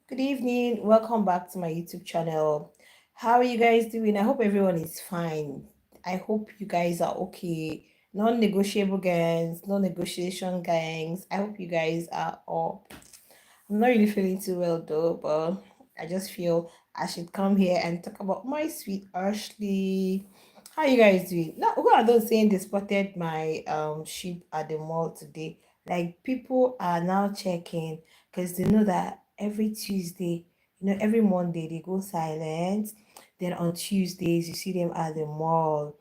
Good evening. Welcome back to my YouTube channel. How are you guys doing? I hope everyone is fine. I hope you guys are okay. Non-negotiable gangs, non-negotiation gangs. I hope you guys are up. I'm not really feeling too well though, but I just feel I should come here and talk about my sweet Ashley. How you guys doing? Now, who are those saying they spotted my sheep at the mall today? Like people are now checking because they know that every Tuesday, every Monday they go silent. Then on Tuesdays you see them at the mall.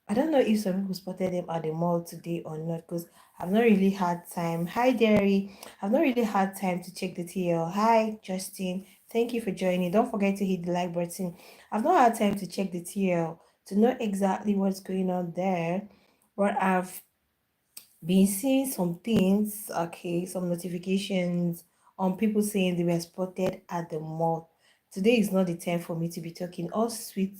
I don't know if some people spotted them at the mall today or not because I've not really had time. Hi, Derry. I've not really had time to check the TL. Hi, Justin. Thank you for joining. Don't forget to hit the like button. I've not had time to check the TL to know exactly what's going on there, but I've been seeing some things, okay, some notifications on people saying they were spotted at the mall. Today is not the time for me to be talking. All sweet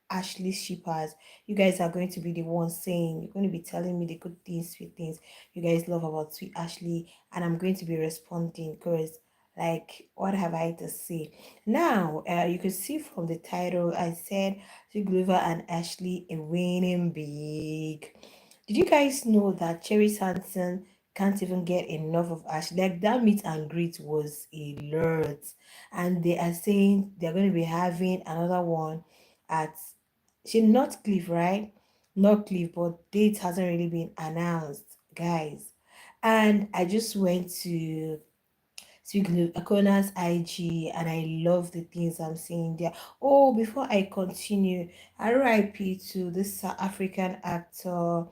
Ashley shippers, you guys are going to be the ones saying, you're going to be telling me the good things, sweet things you guys love about sweet Ashley, and I'm going to be responding because like what have I to say now? You can see from the title I said Guluva and Ashley are winning big. Did you guys know that Cherry Sanson can't even get enough of Ash? Like that meet and greet was a lot. And they are saying they're going to be having another one at not Cliff, right? Not Cliff, but date hasn't really been announced, guys. And I just went to Speak Akona's IG and I love the things I'm seeing there. Oh, before I continue, RIP to this South African actor.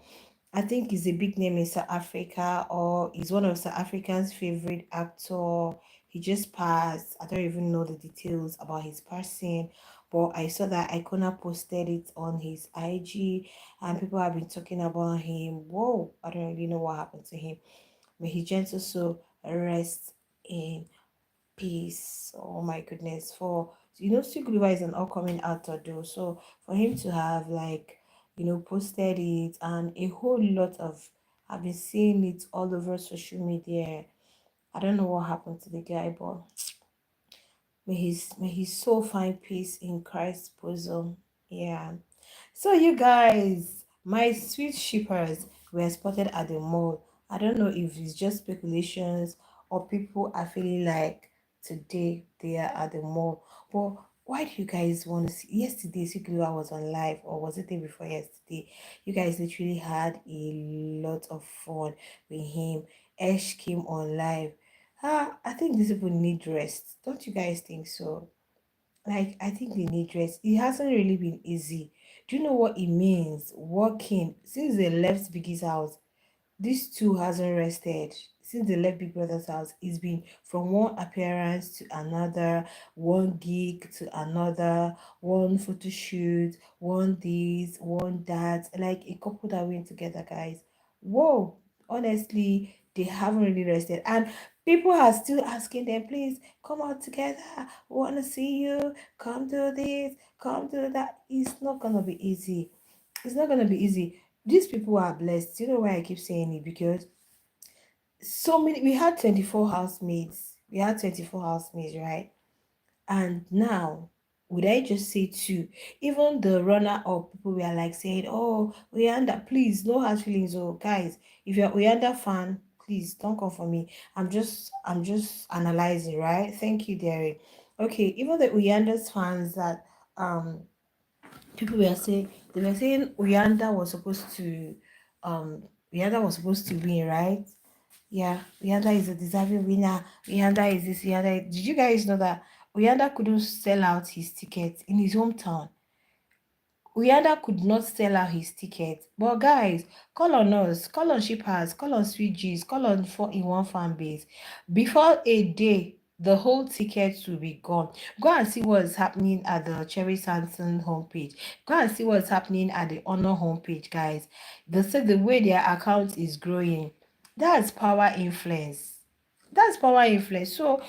I think he's a big name in South Africa, or he's one of South Africa's favorite actor. He just passed. I don't even know the details about his passing, but I saw that Icona posted it on his IG, and people have been talking about him. Whoa, I don't really know what happened to him. May he gentle soul rest in peace. Oh my goodness. For Guluva is an upcoming actor though. So for him to have posted it and a whole lot of I've been seeing it all over social media. I don't know what happened to the guy, but may his soul find peace in Christ's bosom. Yeah. So you guys, my sweet shippers were spotted at the mall. I don't know if it's just speculations or people are feeling like today they are at the mall. But why do you guys want to see? Yesterday, Sikula was on live, or was it the day before yesterday? You guys literally had a lot of fun with him. Ash came on live. I think these people need rest. Don't you guys think so? Like, I think they need rest. It hasn't really been easy. Do you know what it means? Working since they left Biggie's house, this too hasn't rested. Since they left Big Brother's house, it's been from one appearance to another, one gig to another, one photo shoot, one this, one that, like a couple that went together, guys. Whoa, honestly, they haven't really rested. And people are still asking them, please come out together. We want to see you. Come do this, come do that. It's not gonna be easy. It's not gonna be easy. These people are blessed. You know why I keep saying it? Because so many we had 24 housemates. We had 24 housemates, right? And now, would I just say two? Even the runner up people were like saying, oh, Uyanda, please, no hard feelings. Oh, guys, if you're Uyanda fan, please don't come for me. I'm just analyzing, right? Thank you, Derek. Okay, even the Uyanda's fans that people were saying they were saying Uyanda was supposed to win, right? Yeah, Uyanda is a deserving winner. Uyanda is this, Uyanda. Did you guys know that Uyanda couldn't sell out his ticket in his hometown? Uyanda could not sell out his ticket. But guys, call on us, call on shippers, call on sweet G's, call on 4-in-1 fan base. Before a day, the whole ticket will be gone. Go and see what's happening at the Cherry Sanson homepage. Go and see what's happening at the Honor homepage, guys. They said the way their account is growing. That's power influence. That's power influence. So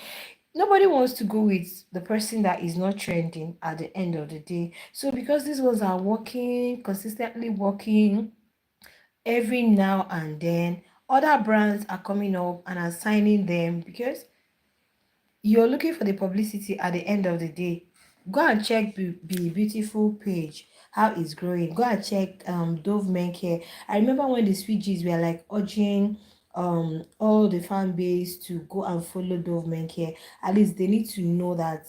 nobody wants to go with the person that is not trending at the end of the day. So because these ones are working, consistently working every now and then, other brands are coming up and assigning them because you're looking for the publicity at the end of the day. Go and check Be Beautiful page, how it's growing. Go and check Dove Men Care. I remember when the Sweeties were like urging all the fan base to go and follow Dove Men Care. At least they need to know that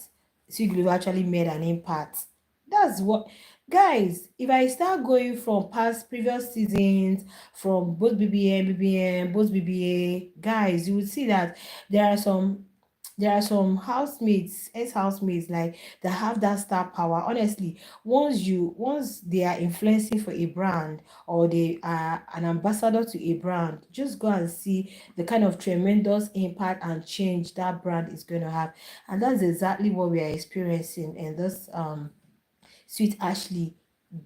Sweet Guluva actually made an impact. That's what, guys, if I start going from past previous seasons, from both BBM, both BBA, guys, you will see that there are some housemates, ex-housemates, like, that have that star power. Honestly, once they are influencing for a brand, or they are an ambassador to a brand, just go and see the kind of tremendous impact and change that brand is going to have. And that's exactly what we are experiencing in this Sweet Ashley.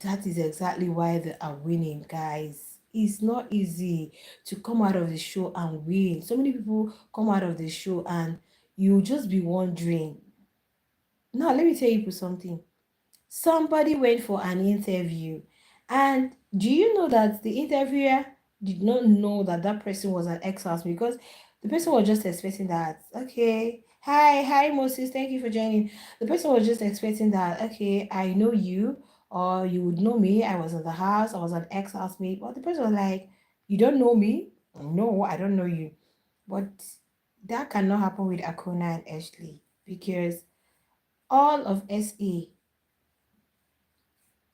That is exactly why they are winning, guys. It's not easy to come out of the show and win. So many people come out of the show and you just be wondering. Now, let me tell you something. Somebody went for an interview, and do you know that the interviewer did not know that that person was an ex-husband? Because the person was just expecting that, okay, hi Moses, thank you for joining. The person was just expecting that, okay, I know you, or you would know me. I was in the house, I was an ex-housemate. But the person was like, you don't know me? No, I don't know you. But that cannot happen with Akona and Ashley, because all of SA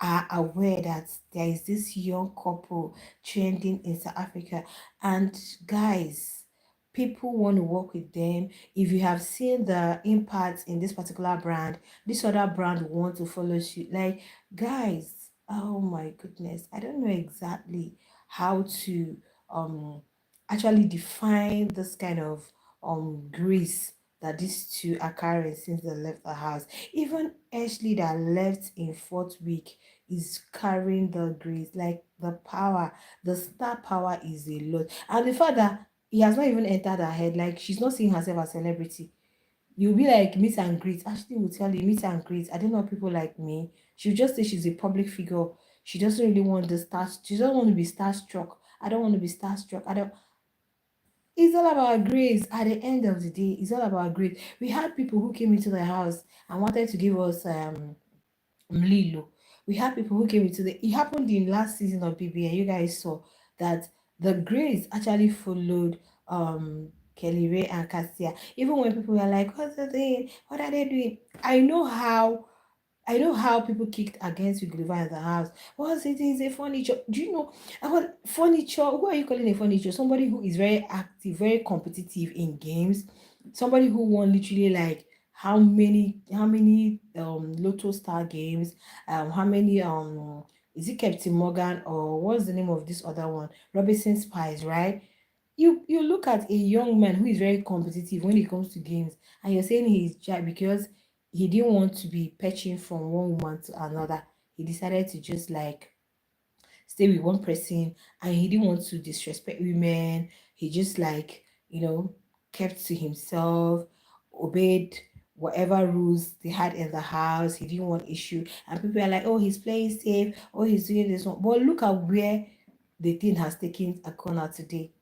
are aware that there is this young couple trending in South Africa. And guys, people want to work with them. If you have seen the impact in this particular brand, this other brand will want to follow suit. Like, guys, oh my goodness, I don't know exactly how to actually define this kind of grace that these two are carrying since they left the house. Even Ashley, that left in fourth week, is carrying the grace, like the power, the star power is a lot. And the fact that he has not even entered her head, like she's not seeing herself as celebrity. You'll be like, meet and greet. Ashley will tell you, meet and greet. I don't know people like me. She'll just say she's a public figure. She doesn't really want the star. She doesn't want to be starstruck. I don't want to be starstruck. I don't. It's all about grace. At the end of the day, it's all about grace. We had people who came into the house and wanted to give us Mlilo. We had people who came into it happened in last season of BB, and you guys saw that the grades actually followed Kelly Ray and Cassia. Even when people were like, what's the thing? What are they doing? I know how people kicked against you, Guluva, in the house. What's it is a furniture? Do you know? I want furniture. Who are you calling a furniture? Somebody who is very active, very competitive in games. Somebody who won literally like how many Lotto Star games, how many is it Captain Morgan, or what's the name of this other one? Robinson Spies, right? You look at a young man who is very competitive when it comes to games, and you're saying he's shy because he didn't want to be patching from one woman to another. He decided to just like stay with one person, and he didn't want to disrespect women. He just like, kept to himself, obeyed whatever rules they had in the house. He didn't want issue, and people are like, oh, he's playing safe, oh, he's doing this one. But look at where the thing has taken a corner today.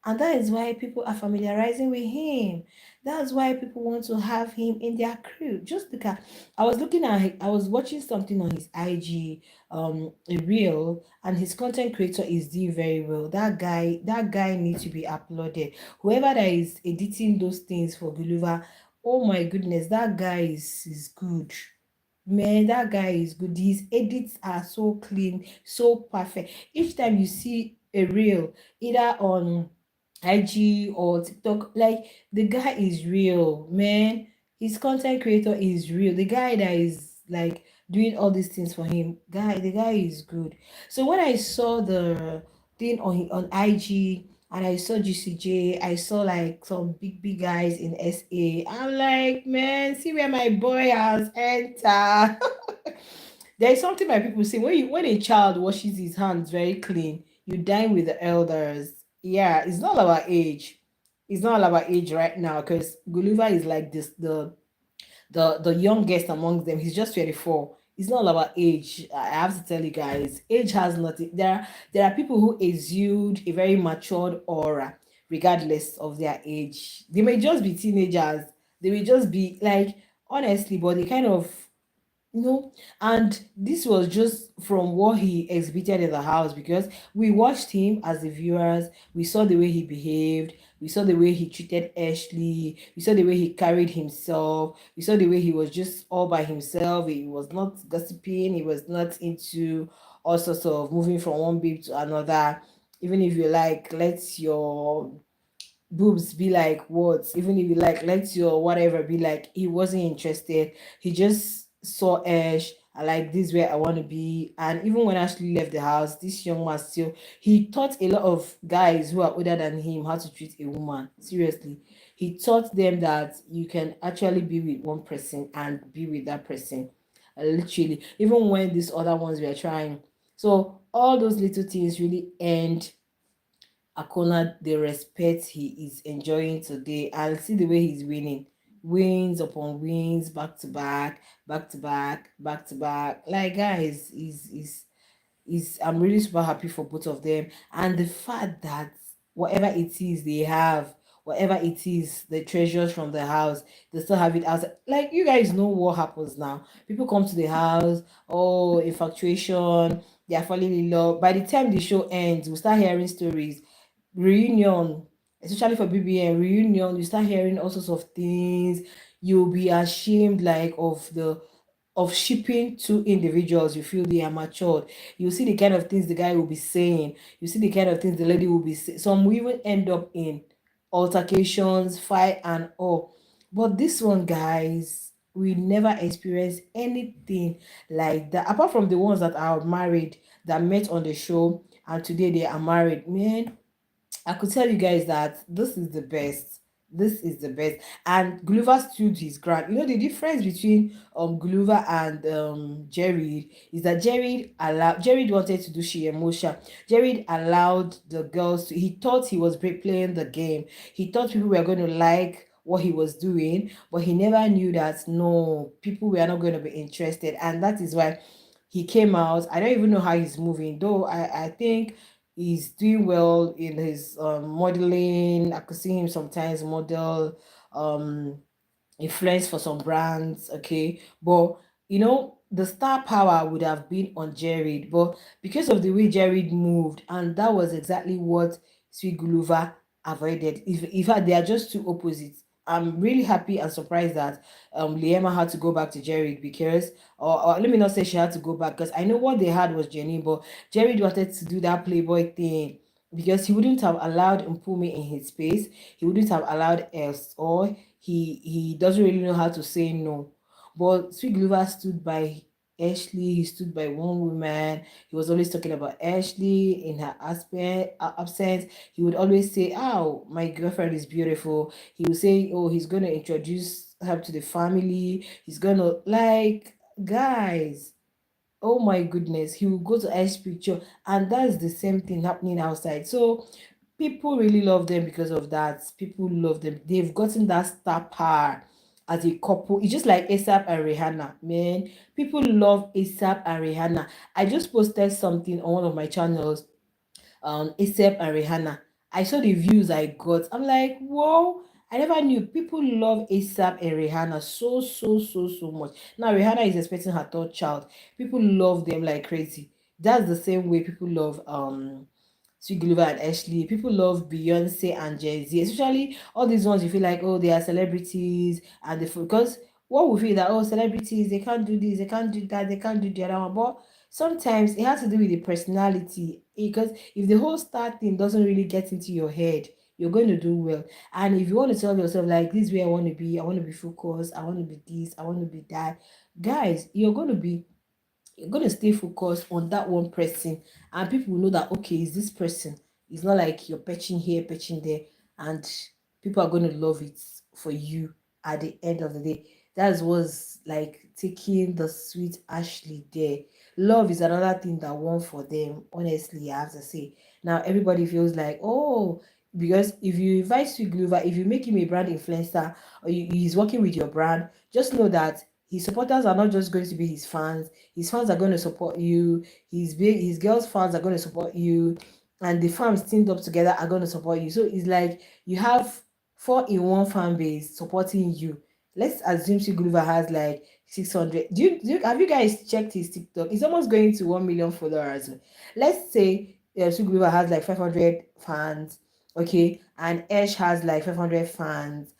And that is why people are familiarizing with him. That's why people want to have him in their crew. Just look at, I was watching something on his IG, a reel, and his content creator is doing very well. That guy needs to be uploaded. Whoever that is editing those things for Guluva, oh my goodness, that guy is good. Man, that guy is good. His edits are so clean, so perfect. Each time you see a reel, either on IG or TikTok, like, the guy is real, man. His content creator is real. The guy that is like doing all these things for him, the guy is good. So when I saw the thing on IG, and I saw GCJ, I saw like some big guys in SA. I'm like, man, see where my boy has entered. There is something my people say, when a child washes his hands very clean, you dine with the elders. Yeah, it's not about age. It's not all about age right now, because Guluva is like this, the youngest amongst them. He's just 24. It's not all about age. I have to tell you guys, age has nothing. There are people who exude a very matured aura regardless of their age. They may just be teenagers, They will just be like, honestly, but they kind of, you know. And this was just from what he exhibited in the house, because we watched him as the viewers. We saw the way he behaved, we saw the way he treated Ashley, we saw the way he carried himself, we saw the way he was just all by himself. He was not gossiping, he was not into all sorts of moving from one babe to another. Even if you like, let your boobs be like what, even if you like let your whatever be like, he wasn't interested. He just saw Ash, I like this where I want to be. And even when Ashley left the house, this young man still, he taught a lot of guys who are older than him how to treat a woman seriously. He taught them that you can actually be with one person and be with that person, literally, even when these other ones were trying. So all those little things really end Akona the respect he is enjoying today, and see the way he's winning. Wins upon wins, back to back, back to back, back to back. Like guys, is I'm really super happy for both of them. And the fact that whatever it is they have, whatever it is, the treasures from the house, they still have it outside. Like you guys know what happens now. People come to the house, oh, infatuation, they are falling in love. By the time the show ends, we start hearing stories, reunion, especially for BBN reunion, you start hearing all sorts of things. You'll be ashamed like of shipping two individuals. You feel they are matured. You see the kind of things the guy will be saying. You see the kind of things the lady will be saying. Some will even end up in altercations, fight, and all. But this one, guys, we never experienced anything like that. Apart from the ones that are married that met on the show and today they are married. Man, I could tell you guys that this is the best. This is the best. And Guluva stood his ground. You know the difference between Guluva and Jared is that Jared wanted to do Shiyemosha. Jared allowed the girls to, he thought he was playing the game. He thought people were going to like what he was doing, but he never knew that no, people were not going to be interested. And that is why he came out. I don't even know how he's moving, though I think he's doing well in his modeling. I could see him sometimes model, um influence for some brands, okay. But the star power would have been on Jared, but because of the way Jared moved, and that was exactly what Sweet Guluva avoided. If in fact they are just two opposites. I'm really happy and surprised that Liema had to go back to Jared, because or let me not say she had to go back, because I know what they had was genuine, but Jared wanted to do that playboy thing, because he wouldn't have allowed Mpumi in his space. He wouldn't have allowed else, or he doesn't really know how to say no. But Sweet Glover stood by Ashley. He stood by one woman. He was always talking about Ashley in her absence. He would always say, "Oh, my girlfriend is beautiful." He would say, "Oh, he's gonna introduce her to the family. He's gonna like guys." Oh my goodness, he will go to Ice Picture, and that's the same thing happening outside. So people really love them because of that. People love them. They've gotten that star power as a couple. It's just like ASAP and Rihanna, man. People love ASAP and Rihanna. I just posted something on one of my channels, ASAP and Rihanna. I saw the views I got. I'm like, whoa. I never knew people love ASAP and Rihanna so, so, so, so much. Now Rihanna is expecting her third child. People love them like crazy. That's the same way people love Sweet Guluva and Ashley. People love Beyonce and Jay-Z, especially all these ones you feel like, oh, they are celebrities, and they because what we feel that, oh, celebrities, they can't do this, they can't do that, they can't do the other one. But sometimes it has to do with the personality, because if the whole star thing doesn't really get into your head, you're going to do well. And if you want to tell yourself like, this way I want to be focused, I want to be this, I want to be that, guys, you're going to stay focused on that one person, and people will know that okay, is this person. It's not like you're patching here, patching there, and people are going to love it for you at the end of the day. That was like taking the sweet Ashley there. Love is another thing that won for them, honestly, I have to say. Now everybody feels like, oh, because if you invite Sweet Glover, if you make him a brand influencer, or he's working with your brand, just know that his supporters are not just going to be his fans. His fans are going to support you. His girls' fans are going to support you, and the fans teamed up together are going to support you. So it's like you have four in one fan base supporting you. let's assume Sweet Guluva has like 600. Have you guys checked his TikTok? It's almost going to 1 million followers. Let's say Sweet Guluva has like 500 fans, okay, and Ash has like 500 fans,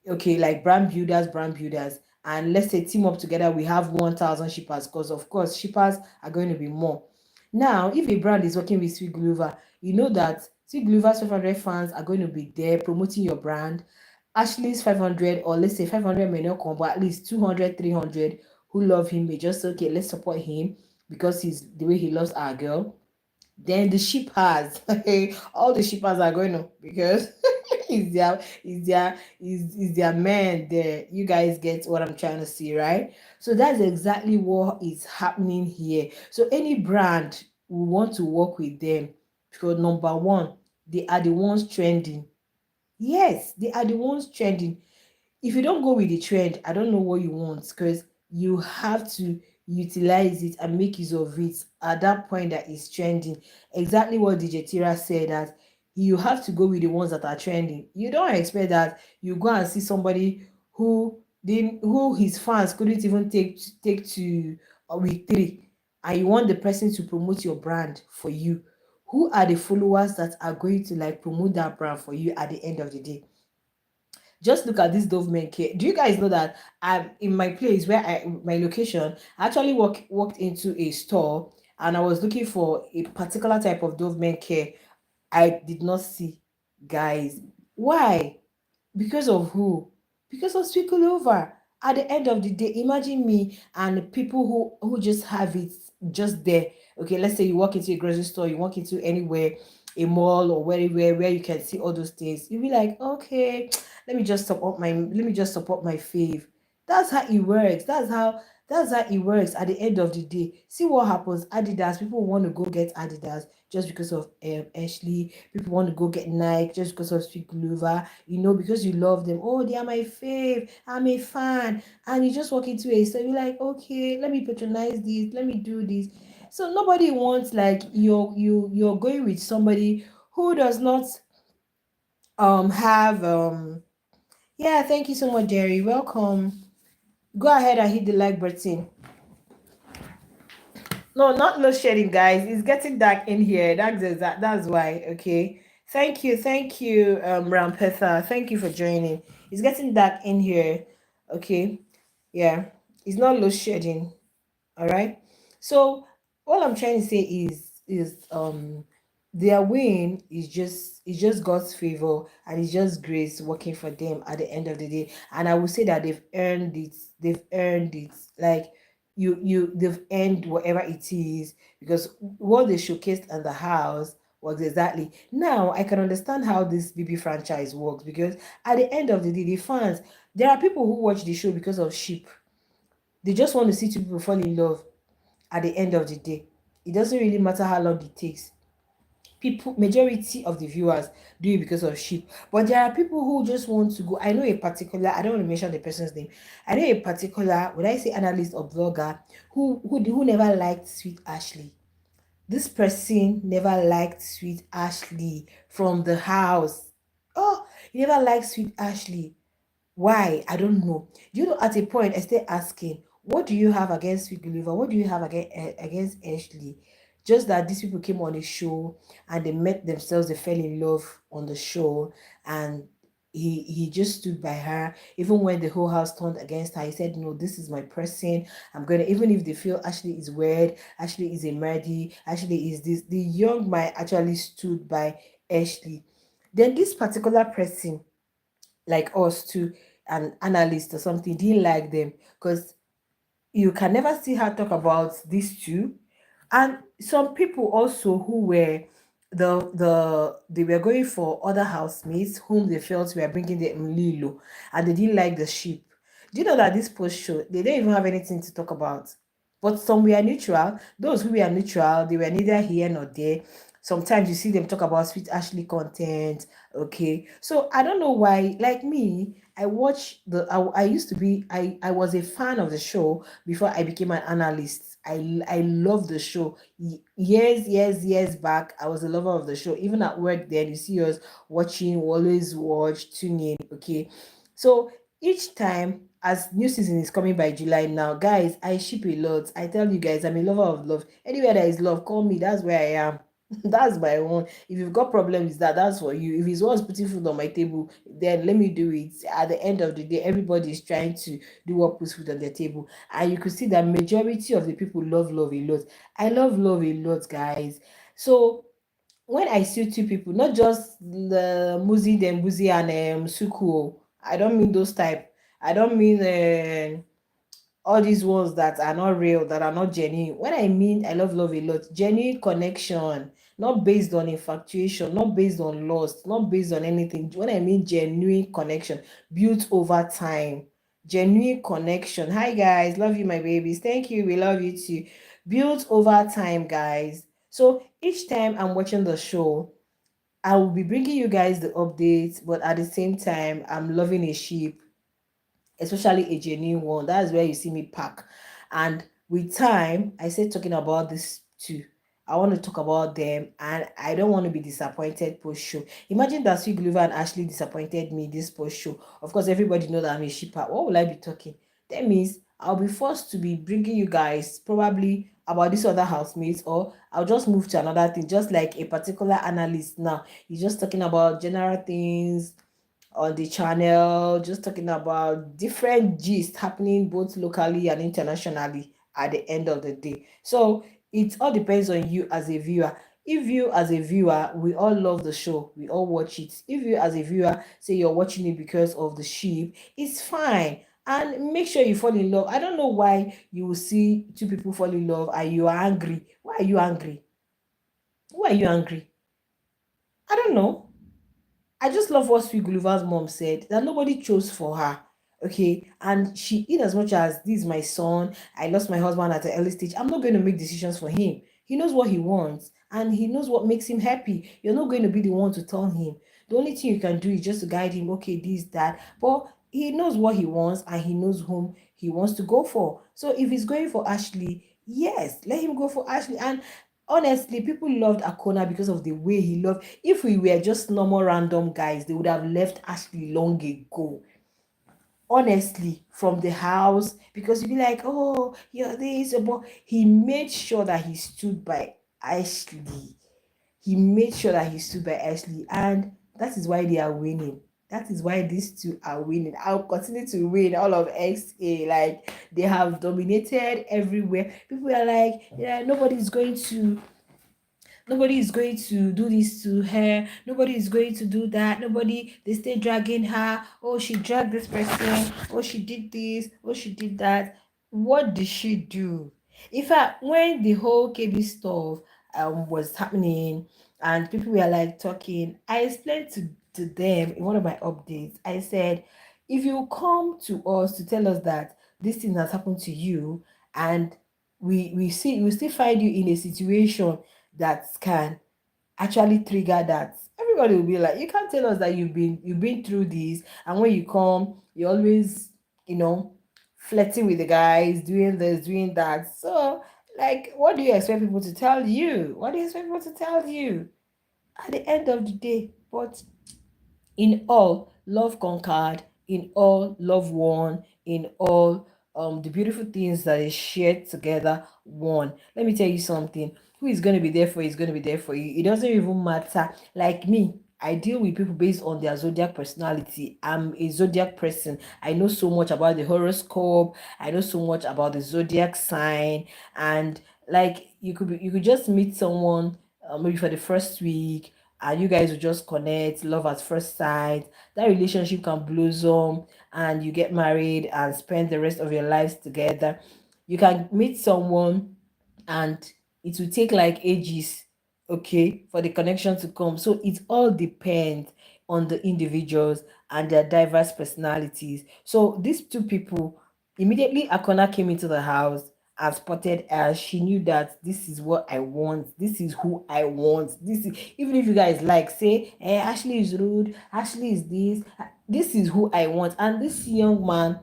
okay, like brand builders, and let's say team up together, we have 1,000 shippers, because of course shippers are going to be more. Now if a brand is working with Sweet Guluva, you know that Sweet Guluva's 500 fans are going to be there promoting your brand. Ashley's 500, or let's say 500 may not come, but at least 200, 300 who love him may just say, okay, let's support him because he's the way he loves our girl. Then the shippers, all the shippers are going to, because is their man there. You guys get what I'm trying to say, right? So that's exactly what is happening here. So any brand we want to work with them, because number one, they are the ones trending. Yes, they are the ones trending. If you don't go with the trend, I don't know what you want, because you have to utilize it and make use of it at that point that is trending. Exactly what DJ Tira said, that you have to go with the ones that are trending. You don't expect that you go and see somebody who his fans couldn't even take to week three, and you want the person to promote your brand for you. Who are the followers that are going to like promote that brand for you at the end of the day? Just look at this Dove men care. Do you guys know that I'm in my place where my location? I actually walked into a store and I was looking for a particular type of Dove men care. I did not see, guys. Why? Because of who? Because of Swikulova. At the end of the day, imagine me and people who just have it just there. Okay, let's say you walk into a grocery store, you walk into anywhere, a mall or wherever where you can see all those things. You'll be like, okay, let me just support my fave. That's how it works. That's how it works at the end of the day. See what happens. Adidas, people want to go get Adidas just because of Ashley. People want to go get Nike just because of Sweet Guluva, because you love them. Oh, they are my fave. I'm a fan. And you just walk into a store, you're like, okay, let me patronize this, let me do this. So nobody wants, like, you're going with somebody who does not have yeah, thank you so much, Jerry. Welcome. Go ahead and hit the like button. No, not load shedding, guys. It's getting dark in here. That's why. Okay. Thank you, Rampetha. Thank you for joining. It's getting dark in here. Okay. Yeah. It's not load shedding. All right. So all I'm trying to say is their win is just God's favor, and it's just grace working for them at the end of the day. And I will say that they've earned it. They've earned it. Like, they've earned whatever it is, because what they showcased in the house was exactly. Now I can understand how this BB franchise works, because at the end of the day, the fans, there are people who watch the show because of sheep. They just want to see two people fall in love at the end of the day. It doesn't really matter how long it takes. People, majority of the viewers do it because of sheep. But there are people who just want to go. I know a particular, I don't want to mention the person's name. I know a particular, when I say analyst or blogger, who never liked Sweet Ashley. This person never liked Sweet Ashley from the house. Oh, he never liked Sweet Ashley. Why? I don't know. At a point, I start asking, what do you have against Sweet Gulliver? What do you have against Ashley? Just that these people came on a show and they met themselves, they fell in love on the show, and he just stood by her. Even when the whole house turned against her, he said, no, this is my person. I'm gonna, even if they feel Ashley is weird, Ashley is a mardy, Ashley is this, the young man actually stood by Ashley. Then this particular person, like us too, an analyst or something, didn't like them, because you can never see her talk about these two. And some people also who were they were going for other housemates whom they felt were bringing them lilo, and they didn't like the sheep. Do you know that this post show, they didn't even have anything to talk about? But some were neutral. Those who were neutral, they were neither here nor there. Sometimes you see them talk about Sweet Ashley content. Okay, so I don't know why. Like me, I used to be, I was a fan of the show before I became an analyst. I love the show. Years back, I was a lover of the show. Even at work, then you see us watching, we always watch, tune in. Okay, so each time as new season is coming by July now, guys, I ship a lot. I tell you guys, I'm a lover of love. Anywhere there is love, call me. That's where I am. That's my own. If you've got problems with that, that's for you. If it's what's putting food on my table, then let me do it. At the end of the day, everybody is trying to do what puts food on their table. And you could see that majority of the people love a lot. I love a lot, guys. So when I see two people, not just the Muzi, Dembuzi, and Suku, I don't mean those type. I don't mean all these ones that are not real, that are not genuine. When I mean I love a lot, genuine connection, not based on infatuation, not based on lust, not based on anything. When I mean genuine connection, built over time, genuine connection. Hi guys, love you, my babies. Thank you, we love you too. Built over time, guys. So each time I'm watching the show, I will be bringing you guys the updates, but at the same time, I'm loving a sheep, especially a genuine one. That's where you see me pack. And with time, I said talking about this too. I want to talk about them, and I don't want to be disappointed post show. Imagine that Sweet Guluva and Ashley disappointed me this post show. Of course, everybody know that I'm a shipper. What will I be talking? That means I'll be forced to be bringing you guys probably about this other housemates, or I'll just move to another thing, just like a particular analyst now. He's just talking about general things on the channel, just talking about different gist happening both locally and internationally at the end of the day. So it all depends on you as a viewer. If you as a viewer, we all love the show, we all watch it. If you as a viewer say you're watching it because of the sheep, it's fine. And make sure you fall in love. I don't know why you will see two people fall in love and you are angry. Why are you angry? Why are you angry? I don't know. I just love what Sweet Guluva's mom said, that nobody chose for her. Okay, and she, in as much as this is my son, I lost my husband at an early stage, I'm not going to make decisions for him. He knows what he wants and he knows what makes him happy. You're not going to be the one to tell him. The only thing you can do is just to guide him, okay, this, that. But he knows what he wants and he knows whom he wants to go for. So if he's going for Ashley, yes, let him go for Ashley. And honestly, people loved Akona because of the way he loved. If we were just normal random guys, they would have left Ashley long ago. Honestly, from the house, because you'd be like, oh, you're this, but he made sure that he stood by Ashley. He made sure that he stood by Ashley, and that is why they are winning. That is why these two are winning. I'll continue to win all of XA. Like they have dominated everywhere. People are like, yeah, nobody's going to do this to her, nobody is going to do that, nobody, they stay dragging her, oh she dragged this person, oh she did this, oh she did that. What did she do? In fact, when the whole KB stuff was happening and people were like talking, I explained to them in one of my updates. I said, if you come to us to tell us that this thing has happened to you, and we still find you in a situation that can actually trigger that, everybody will be like, you can't tell us that you've been through this, and when you come you're always, you know, flirting with the guys, doing this, doing that. So like, what do you expect people to tell you? What do you expect people to tell you at the end of the day? But in all, love conquered, in all, love won, in all, the beautiful things that is shared together won. Let me tell you something. Who is going to be there for you is going to be there for you. It doesn't even matter. Like me, I deal with people based on their zodiac personality. I'm a zodiac person. I know so much about the horoscope. I know so much about the zodiac sign. And like, you could just meet someone maybe for the first week, and you guys will just connect, love at first sight. That relationship can blossom, and you get married and spend the rest of your lives together. You can meet someone and it will take like ages, okay, for the connection to come. So it all depends on the individuals and their diverse personalities. So these two people, immediately Akona came into the house and spotted her, she knew that this is what I want, this is who I want, this is, even if you guys like say, Ashley is rude, Ashley is this is who I want. And this young man,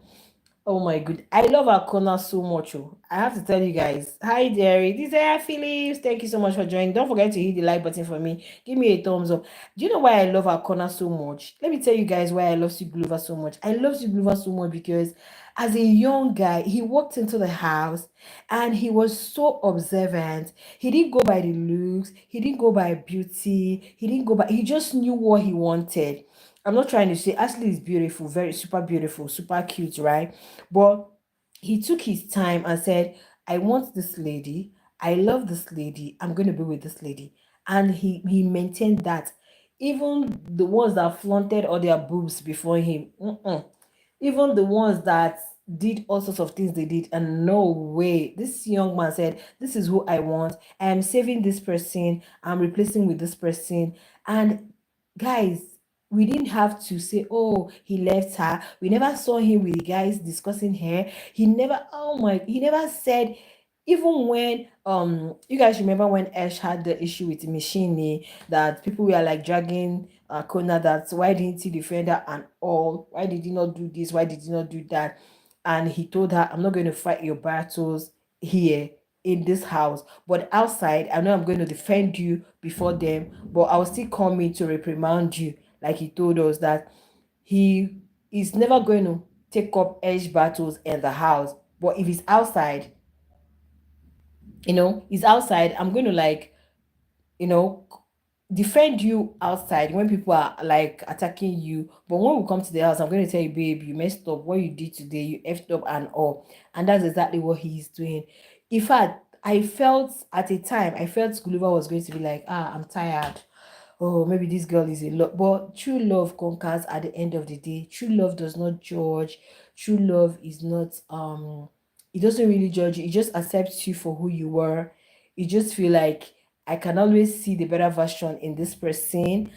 Oh my good. I love Akona so much. Oh. I have to tell you guys. Hi there. This is Aya Phillips. Thank you so much for joining. Don't forget to hit the like button for me. Give me a thumbs up. Do you know why I love Akona so much? Let me tell you guys why I love Guluva so much. I love Guluva so much because as a young guy, he walked into the house and he was so observant. He didn't go by the looks, he didn't go by beauty, he just knew what he wanted. I'm not trying to say Ashley is beautiful, very super beautiful, super cute, right? But he took his time and said, I want this lady. I love this lady. I'm going to be with this lady. And he maintained that. Even the ones that flaunted all their boobs before him, even the ones that did all sorts of things they did, and no way. This young man said, this is who I want. I am saving this person. I'm replacing with this person. And guys, we didn't have to say, oh, he left her. We never saw him with the guys discussing her. He never, oh my, he never said, even when you guys remember when Ash had the issue with Machine, that people were like dragging Kona, that why didn't he defend her and all? Why did he not do this? Why did he not do that? And he told her, I'm not going to fight your battles here in this house, but outside I know I'm going to defend you before them, but I'll still come in to reprimand you. Like he told us that he is never going to take up edge battles in the house, but if he's outside, he's outside, I'm going to like, you know defend you outside when people are like attacking you, but when we come to the house, I'm going to tell you, babe, you messed up. What you did today, you effed up and all. And that's exactly what he's doing. In fact, I felt at a time, I felt Guluva was going to be like, I'm tired, oh, maybe this girl is a lot. But true love conquers at the end of the day. True love does not judge. True love is not it doesn't really judge you. It just accepts you for who you were. You just feel like I can always see the better version in this person.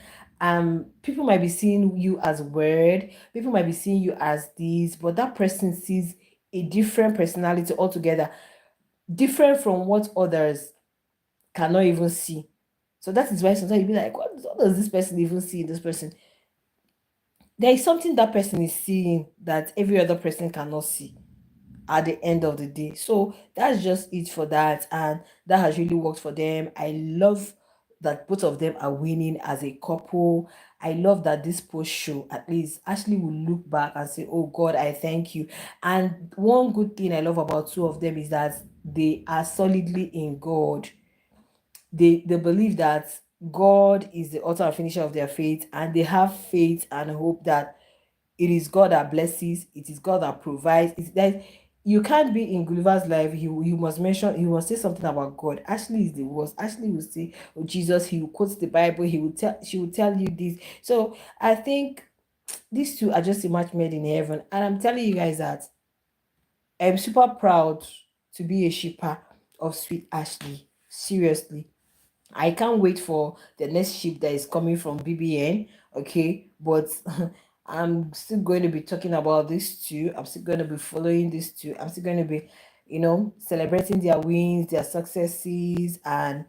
People might be seeing you as weird, people might be seeing you as this, but that person sees a different personality altogether, different from what others cannot even see. So that is why sometimes you be like, what does this person even see in this person? There is something that person is seeing that every other person cannot see at the end of the day. So that's just it for that. And that has really worked for them. I love that both of them are winning as a couple. I love that this post show, at least Ashley will look back and say, oh God, I thank you. And one good thing I love about two of them is that they are solidly in God. They believe that God is the author and finisher of their faith, and they have faith and hope that it is God that blesses, it is God that provides. It's that you can't be in Gulliver's life. You must mention, you must say something about God. Ashley is the worst. Ashley will say, oh Jesus, he will quote the Bible, she will tell you this. So I think these two are just a match made in heaven. And I'm telling you guys that I'm super proud to be a shipper of Sweet Ashley. Seriously. I can't wait for the next ship that is coming from BBN. Okay, but I'm still going to be talking about this too. I'm still going to be following this too. I'm still going to be, celebrating their wins, their successes, and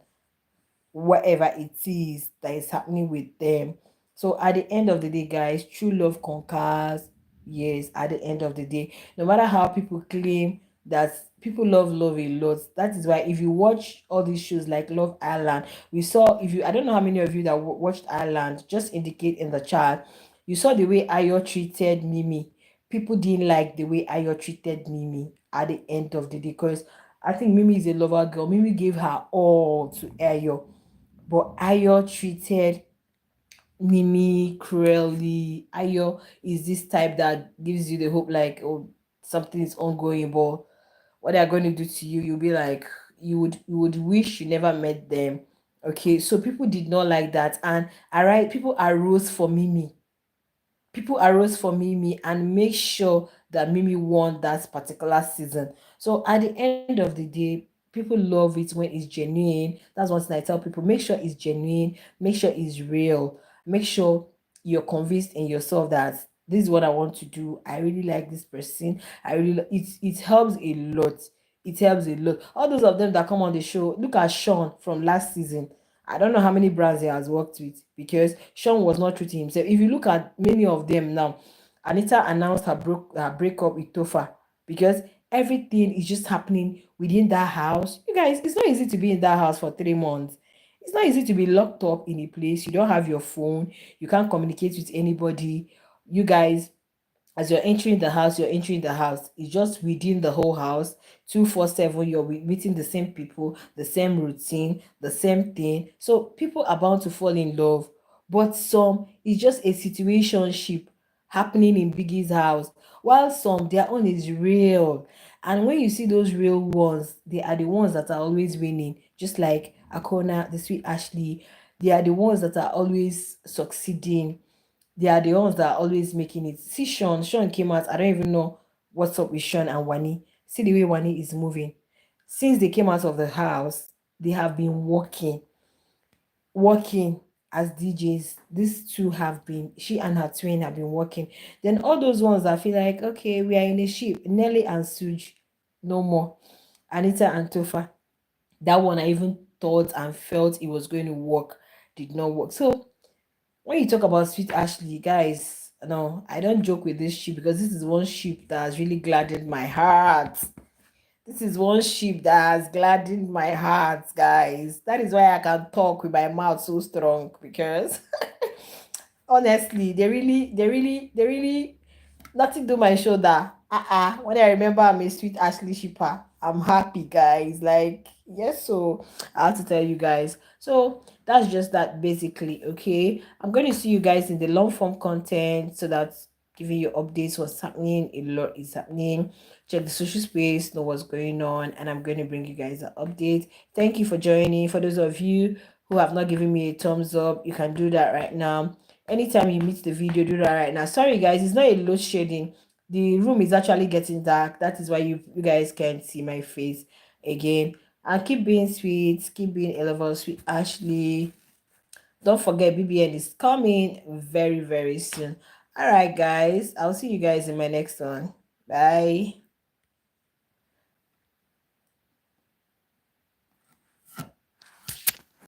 whatever it is that is happening with them. So at the end of the day, guys, true love conquers. Yes, at the end of the day, no matter how people claim that people love a lot, that is why if you watch all these shows like Love Island, we saw, if you, I don't know how many of you that watched Ireland, just indicate in the chat. You saw the way Ayo treated Mimi. People didn't like the way Ayo treated Mimi at the end of the day, because I think Mimi is a lover girl. Mimi gave her all to Ayo, but Ayo treated Mimi cruelly. Ayo is this type that gives you the hope, like, oh, something is ongoing, but what they're going to do to you, you'll be like, you would wish you never met them. Okay, so people did not like that, and all right, people arose for Mimi. People arose for Mimi and make sure that Mimi won that particular season. So at the end of the day, people love it when it's genuine. That's one thing I tell people. Make sure it's genuine, make sure it's real, make sure you're convinced in yourself that this is what I want to do. I really like this person. It helps a lot. It helps a lot. All those of them that come on the show, look at Sean from last season. I don't know how many brands he has worked with, because Sean was not true to himself. If you look at many of them now, Anita announced her breakup with Tofa. because everything is just happening within that house. You guys, it's not easy to be in that house for 3 months. It's not easy to be locked up in a place. You don't have your phone, you can't communicate with anybody. You guys, as you're entering the house, you're entering the house. It's just within the whole house, 247. You're meeting the same people, the same routine, the same thing. So people are bound to fall in love. But some, it's just a situationship happening in Biggie's house. While some, their own is real. And when you see those real ones, they are the ones that are always winning. Just like Akona, the sweet Ashley, they are the ones that are always succeeding. They are the ones that are always making it. See Sean. Sean came out. I don't even know what's up with Sean and Wani. See the way Wani is moving. Since they came out of the house, they have been working as DJs. These two have been, she and her twin have been working. Then all those ones that feel like, okay, we are in a ship. Nelly and Suj, no more. Anita and Tofa. That one I even thought and felt it was going to work, did not work. So when you talk about Sweet Ashley, guys, no, I don't joke with this ship because this is one ship that has really gladdened my heart. This is one ship that has gladdened my heart, guys. That is why I can talk with my mouth so strong because honestly, they really nothing do my shoulder. When I remember I'm a Sweet Ashley shipper, I'm happy, guys. Like, yes, so I have to tell you guys. So that's just that basically. Okay. I'm going to see you guys in the long form content so that giving you updates what's happening. A lot is happening. Check the social space, know what's going on, and I'm going to bring you guys an update. Thank you for joining. For those of you who have not given me a thumbs up, you can do that right now. Anytime you meet the video, do that right now. Sorry guys, it's not a load shedding. The room is actually getting dark. That is why you guys can't see my face again. And keep being sweet, keep being a level sweet Ashley. Don't forget BBN is coming very, very soon. All right, guys. I'll see you guys in my next one. Bye.